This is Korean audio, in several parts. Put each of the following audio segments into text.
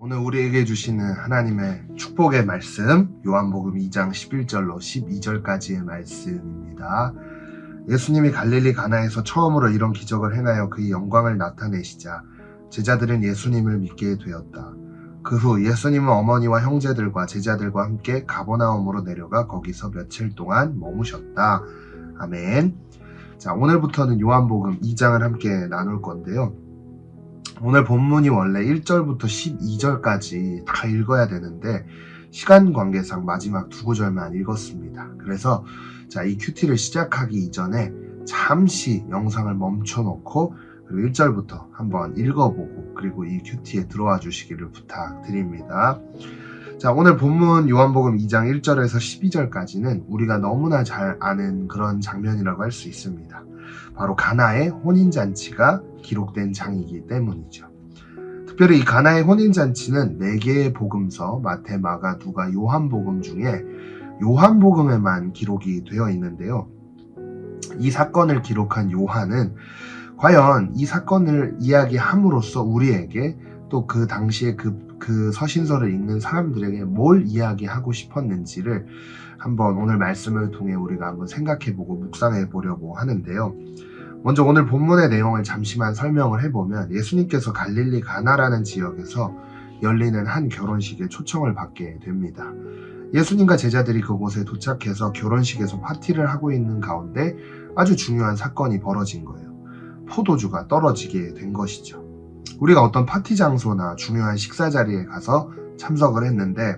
오늘 우리에게 주시는 하나님의 축복의 말씀, 요한복음 2장 11절로 12절까지의 말씀입니다. 예수님이 갈릴리 가나에서 처음으로 이런 기적을 행하여 그의 영광을 나타내시자 제자들은 예수님을 믿게 되었다. 그 후 예수님은 어머니와 형제들과 제자들과 함께 가버나움으로 내려가 거기서 며칠 동안 머무셨다. 아멘. 자, 오늘부터는 요한복음 2장을 함께 나눌 건데요. 오늘 본문이 원래 1절부터 12절까지 다 읽어야 되는데 시간 관계상 마지막 두 구절만 읽었습니다. 그래서 이 큐티를 시작하기 이전에 잠시 영상을 멈춰놓고 그리고 1절부터 한번 읽어보고 그리고 이 큐티에 들어와 주시기를 부탁드립니다. 자, 오늘 본문 요한복음 2장 1절에서 12절까지는 우리가 너무나 잘 아는 그런 장면이라고 할 수 있습니다. 바로 가나의 혼인잔치가 기록된 장이기 때문이죠. 특별히 이 가나의 혼인잔치는 4개의 복음서 마태, 마가, 누가, 요한복음 중에 요한복음에만 기록이 되어 있는데요. 이 사건을 기록한 요한은 과연 이 사건을 이야기함으로써 우리에게 또 그 당시에 그 서신서를 읽는 사람들에게 뭘 이야기하고 싶었는지를 한번 오늘 말씀을 통해 우리가 한번 생각해보고 묵상해 보려고 하는데요. 먼저 오늘 본문의 내용을 잠시만 설명을 해보면 예수님께서 갈릴리 가나라는 지역에서 열리는 한 결혼식에 초청을 받게 됩니다. 예수님과 제자들이 그곳에 도착해서 결혼식에서 파티를 하고 있는 가운데 아주 중요한 사건이 벌어진 거예요. 포도주가 떨어지게 된 것이죠. 우리가 어떤 파티 장소나 중요한 식사 자리에 가서 참석을 했는데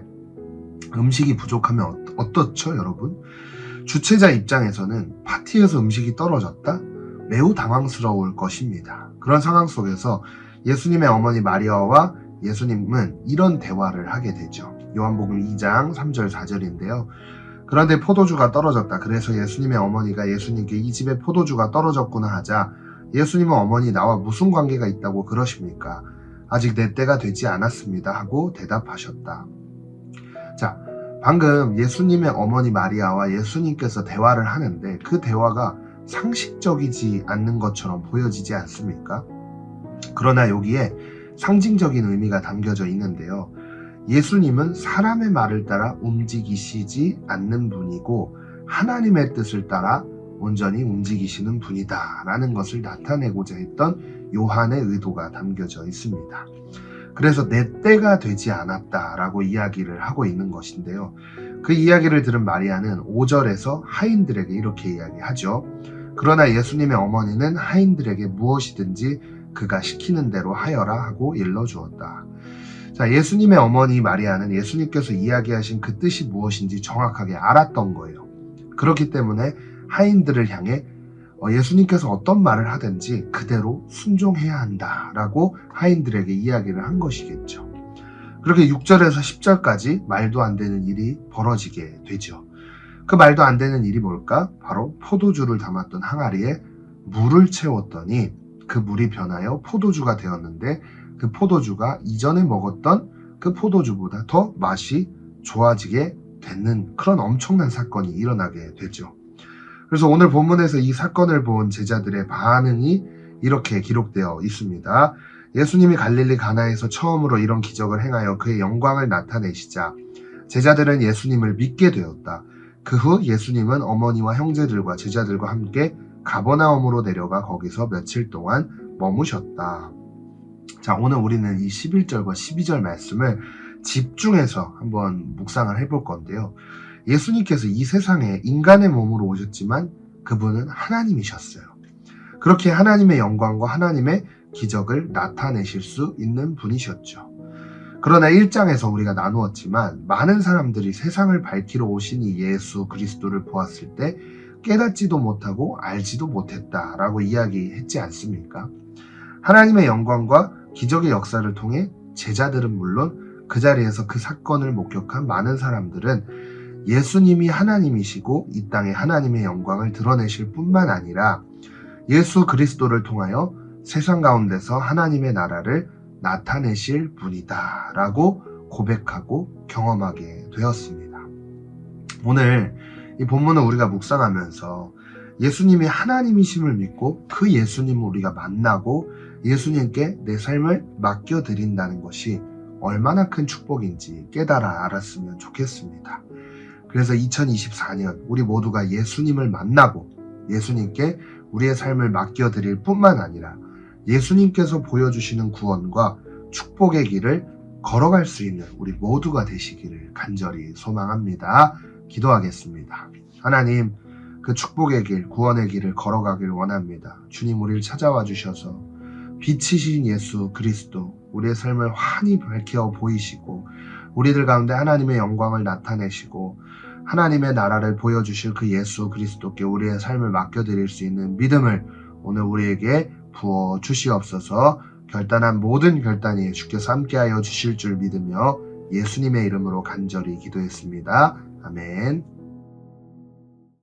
음식이 부족하면 어떻죠, 여러분? 주최자 입장에서는 파티에서 음식이 떨어졌다? 매우 당황스러울 것입니다. 그런 상황 속에서 예수님의 어머니 마리아와 예수님은 이런 대화를 하게 되죠. 요한복음 2장 3절 4절인데요. 그런데 포도주가 떨어졌다. 그래서 예수님의 어머니가 예수님께 이 집에 포도주가 떨어졌구나 하자 예수님은 어머니 나와 무슨 관계가 있다고 그러십니까? 아직 내 때가 되지 않았습니다 하고 대답하셨다. 자, 방금 예수님의 어머니 마리아와 예수님께서 대화를 하는데 그 대화가 상식적이지 않는 것처럼 보여지지 않습니까? 그러나 여기에 상징적인 의미가 담겨져 있는데요. 예수님은 사람의 말을 따라 움직이시지 않는 분이고 하나님의 뜻을 따라 온전히 움직이시는 분이다 라는 것을 나타내고자 했던 요한의 의도가 담겨져 있습니다. 그래서 내 때가 되지 않았다 라고 이야기를 하고 있는 것인데요. 그 이야기를 들은 마리아는 5절에서 하인들에게 이렇게 이야기하죠. 그러나 예수님의 어머니는 하인들에게 무엇이든지 그가 시키는 대로 하여라 하고 일러주었다. 자, 예수님의 어머니 마리아는 예수님께서 이야기하신 그 뜻이 무엇인지 정확하게 알았던 거예요. 그렇기 때문에 하인들을 향해 예수님께서 어떤 말을 하든지 그대로 순종해야 한다라고 하인들에게 이야기를 한 것이겠죠. 그렇게 6절에서 10절까지 말도 안 되는 일이 벌어지게 되죠. 그 말도 안 되는 일이 뭘까? 바로 포도주를 담았던 항아리에 물을 채웠더니 그 물이 변하여 포도주가 되었는데 그 포도주가 이전에 먹었던 그 포도주보다 더 맛이 좋아지게 되는 그런 엄청난 사건이 일어나게 되죠. 그래서 오늘 본문에서 이 사건을 본 제자들의 반응이 이렇게 기록되어 있습니다. 예수님이 갈릴리 가나에서 처음으로 이런 기적을 행하여 그의 영광을 나타내시자 제자들은 예수님을 믿게 되었다. 그 후 예수님은 어머니와 형제들과 제자들과 함께 가버나움으로 내려가 거기서 며칠 동안 머무셨다. 자, 오늘 우리는 이 11절과 12절 말씀을 집중해서 한번 묵상을 해볼 건데요. 예수님께서 이 세상에 인간의 몸으로 오셨지만 그분은 하나님이셨어요. 그렇게 하나님의 영광과 하나님의 기적을 나타내실 수 있는 분이셨죠. 그러나 1장에서 우리가 나누었지만 많은 사람들이 세상을 밝히러 오신 이 예수 그리스도를 보았을 때 깨닫지도 못하고 알지도 못했다라고 이야기했지 않습니까? 하나님의 영광과 기적의 역사를 통해 제자들은 물론 그 자리에서 그 사건을 목격한 많은 사람들은 예수님이 하나님이시고 이 땅에 하나님의 영광을 드러내실 뿐만 아니라 예수 그리스도를 통하여 세상 가운데서 하나님의 나라를 나타내실 분이다 라고 고백하고 경험하게 되었습니다. 오늘 이 본문을 우리가 묵상하면서 예수님이 하나님이심을 믿고 그 예수님을 우리가 만나고 예수님께 내 삶을 맡겨드린다는 것이 얼마나 큰 축복인지 깨달아 알았으면 좋겠습니다. 그래서 2024년 우리 모두가 예수님을 만나고 예수님께 우리의 삶을 맡겨드릴 뿐만 아니라 예수님께서 보여주시는 구원과 축복의 길을 걸어갈 수 있는 우리 모두가 되시기를 간절히 소망합니다. 기도하겠습니다. 하나님, 그 축복의 길, 구원의 길을 걸어가길 원합니다. 주님, 우리를 찾아와 주셔서 빛이신 예수 그리스도, 우리의 삶을 환히 밝혀 보이시고 우리들 가운데 하나님의 영광을 나타내시고 하나님의 나라를 보여주실 그 예수 그리스도께 우리의 삶을 맡겨드릴 수 있는 믿음을 오늘 우리에게 부어 주시옵소서. 결단한 모든 결단이 주께서 함께하여 주실 줄 믿으며 예수님의 이름으로 간절히 기도했습니다. 아멘.